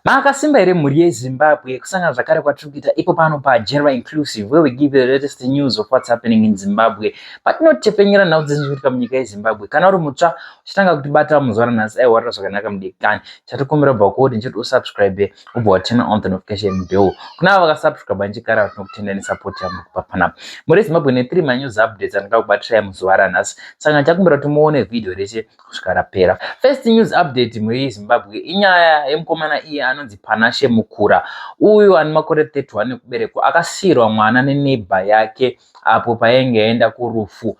Makasimba ere mhuri yeZimbabwe kusanga zvakare kwatiri kuita ipo pano paGenera Inclusive, where we give you the latest news of what's happening in Zimbabwe. Patinotepenyera nhau dzinezvikuitika munyika yeZimbabwe. Kana uri mutsva uchitanga kutibata muzuva ranhasi, aiwarira zvakanaka mudikani, chatikumbira kubva kuti nchoti usubscribe ubva waturn on the notification bell. Kuna avo vakasubscribe nchikara tinokutendani support yavo kubva panapa. Muri Zimbabwe ne 3 manews updates andingakubatirai muzuva ranhasi. Saka ndichakumbira kuti muone video rese kusvika rapera. First news update muri Zimbabwe inyaya yemukomana iye anonzi Panashe Mukura. Uyu ane makore 31 ekuberekwa akasiyirwa mwana neneighbor yake apo painge aenda kurufu.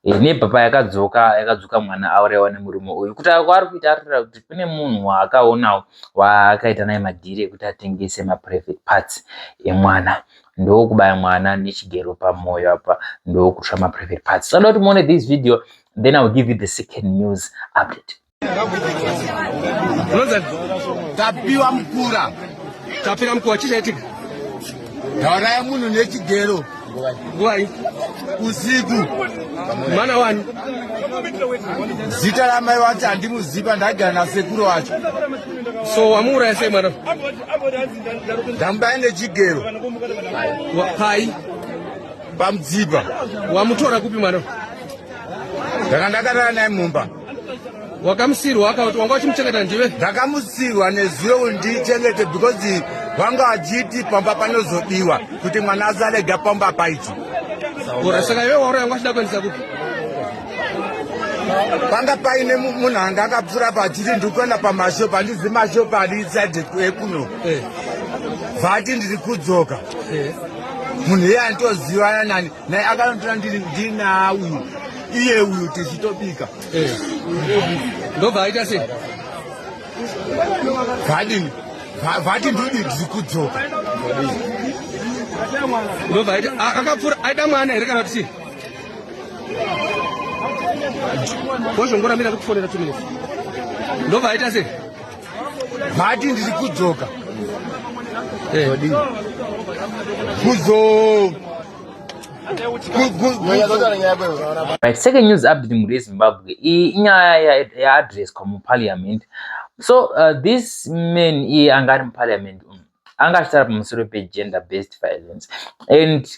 Neighbor yakadzoka mwana aurayiwa nemurume uyu. Kuti ari kuita arira kuti kune munhu waakaonawo waakaita naye madhiri ekuti atengese maprivate parts emwana. Ndokubaya mwana nechigero pamoyo apa, ndokutsva maprivate parts. So kuti muone this video, then I will give you the second news update. Tapiwa Mukura. Tapira mkuu chichaitika. Yauraya munhu nechigero. Nguwai. Usiku. Mwana wani. Zita ramai wacho handimuziva, ndagara nasekuru wacho. So wamuuraya sei mwana? Ndamubaye nechigero. Pai. Pamutsipa. Wamutora kupi mwana? Ndakandakarara naye mumba. Wakamusirwa akati wanga uchimuchengeta ndiwe? Ndakamusirwa nezuve undichengete because wanga achiti pamba panozodiwa kuti mwana asarega pamba paiti. Ora saka iwe wauraya wanga achida kuendesa kupi? Panga paine munhu anga akapfuura pachiti ndikuenda pamashopu, handizi mashopu ari inside ekuno. Vati ndiri kudzoka. Munhu iye anditozivana nani, naye akanotona ndina uyu. Iye uyu tichitobika. Ndobva aita sei? Vati ndiri kudzoka. Ndobva aita akapfuura aida mwana here kana kuti chii? Wozongoramira kukufonera 2 minutes. Ndobva aita sei? Vati ndiri kudzoka. Right, second news update muri Zimbabwe. Inyaya ya-address kwa parliament. So this man anga ari parliament anga achitaura pamusoro pe-gender based violence, and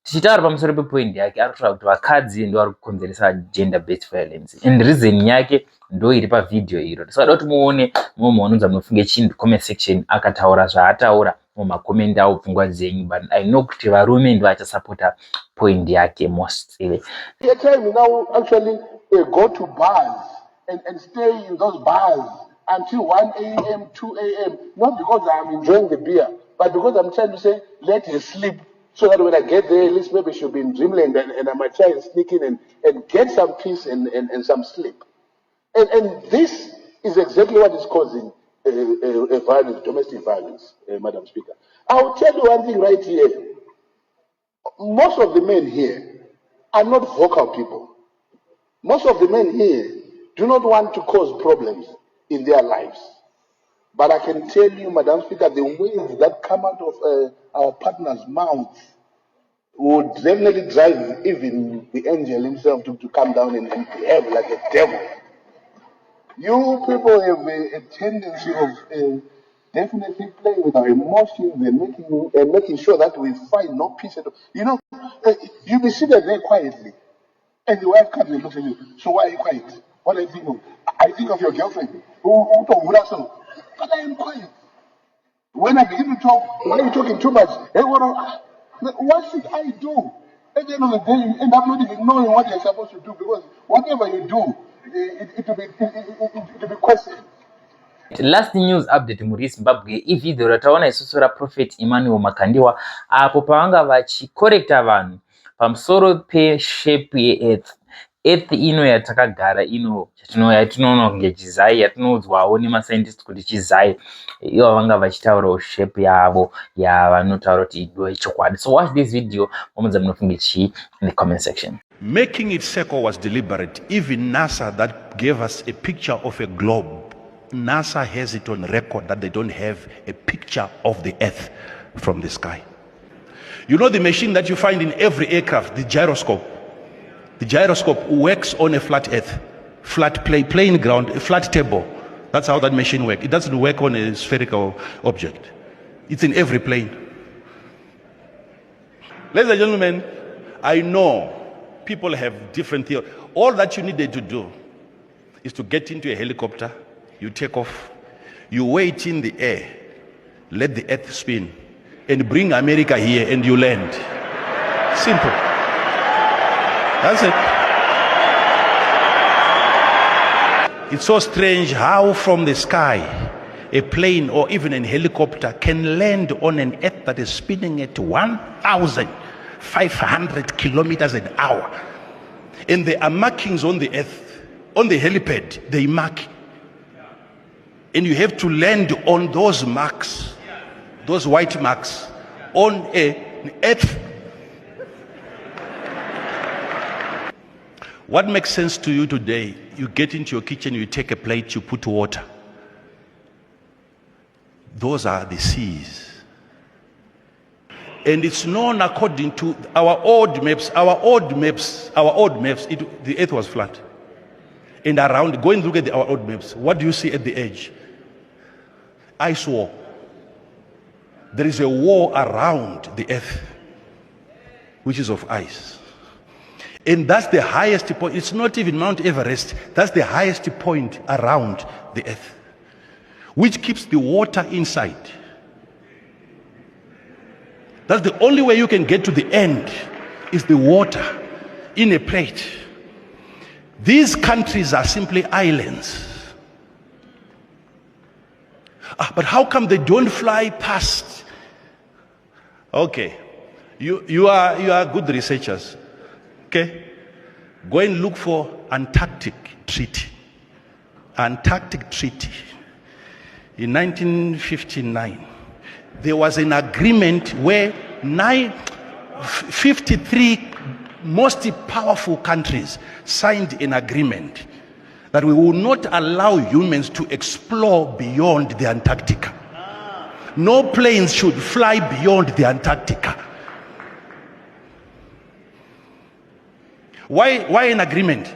tichitaura pamusoro pe-point yake ari kutaura kuti vakadzi ndo vari kukonzeresa gender based violence, and reason yake ndo iri pavideo iro. Tisada kuti muone munoudza munofunge chinhu comment section akataura zvaataura mumakomenti awo pfungwa dzenyu, but I know kuti varume ndo vachasapota point yake mostly. At time now actually go to bars and stay in those bars until 1 a.m., 2 a.m. Not because I'm enjoying the beer, but because I'm trying to say, let her sleep, so that when I get there, at least maybe she'll be in dreamland and I might try and sneak in and get some peace and some sleep. And this is exactly what is causing violence, domestic violence, Madam Speaker. I'll tell you one thing right here. Most of the men here are not vocal people. Most of the men here do not want to cause problems in their lives. But I can tell you, Madam Speaker, the words that come out of our partner's mouth would definitely drive even the angel himself to come down and behave like a devil. You people have a tendency of definitely playing with our emotions and making sure that we find no peace at all. You know, you be seated there quietly, and the wife comes and looks at you. So why are you quiet? What are you thinking of? I think of your girlfriend. But I am quiet. When I begin to talk, why are you talking too much? What should I do? At the end of the day, you end up not even knowing what you're supposed to do, because whatever you do, it will be questioned. Last news update muri Zimbabwe, video rataona isusu ra Prophet Emmanuel Makandiwa apo pavanga vachicorrecta vanhu pamusoro pe-shape ye-earth. Earth ino yatakagara ino yatinoona kunge chizai, yatinoudzwawo nemascientists kuti chizai, ivo vanga vachitaurawo shape yavo yavanotaura kuti ido yechokwadi. So watch this video, momudza munofunge chii in the comment section. Making it circle was deliberate. Even NASA that gave us a picture of a globe, NASA has it on record that they don't have a picture of the earth from the sky. You know the machine that you find in every aircraft, the gyroscope? The gyroscope works on a flat earth, flat plain ground, a flat table. That's how that machine works. It doesn't work on a spherical object. It's in every plane. Ladies and gentlemen, I know people have different theories. All that you needed to do is to get into a helicopter, you take off, you wait in the air, let the earth spin, and bring America here and you land. Simple. That's it. It's so strange how from the sky a plane or even a helicopter can land on an earth that is spinning at 1,500 kilometers an hour. And there are markings on the earth, on the helipad, they mark. And you have to land on those marks, those white marks, on an earth. What makes sense to you today? You get into your kitchen, you take a plate, you put water. Those are the seas. And it's known according to our old maps, the earth was flat. And around, go and look at our old maps. What do you see at the edge? Ice wall. There is a wall around the earth, which is of ice. And that's the highest point. It's not even Mount Everest. That's the highest point around the earth, which keeps the water inside. That's the only way you can get to the end, is the water in a plate. These countries are simply islands. But how come they don't fly past? Okay, you are good researchers. Okay, go and look for Antarctic Treaty. Antarctic Treaty. In 1959, there was an agreement where 53 most powerful countries signed an agreement that we will not allow humans to explore beyond the Antarctica. No planes should fly beyond the Antarctica. Why an agreement?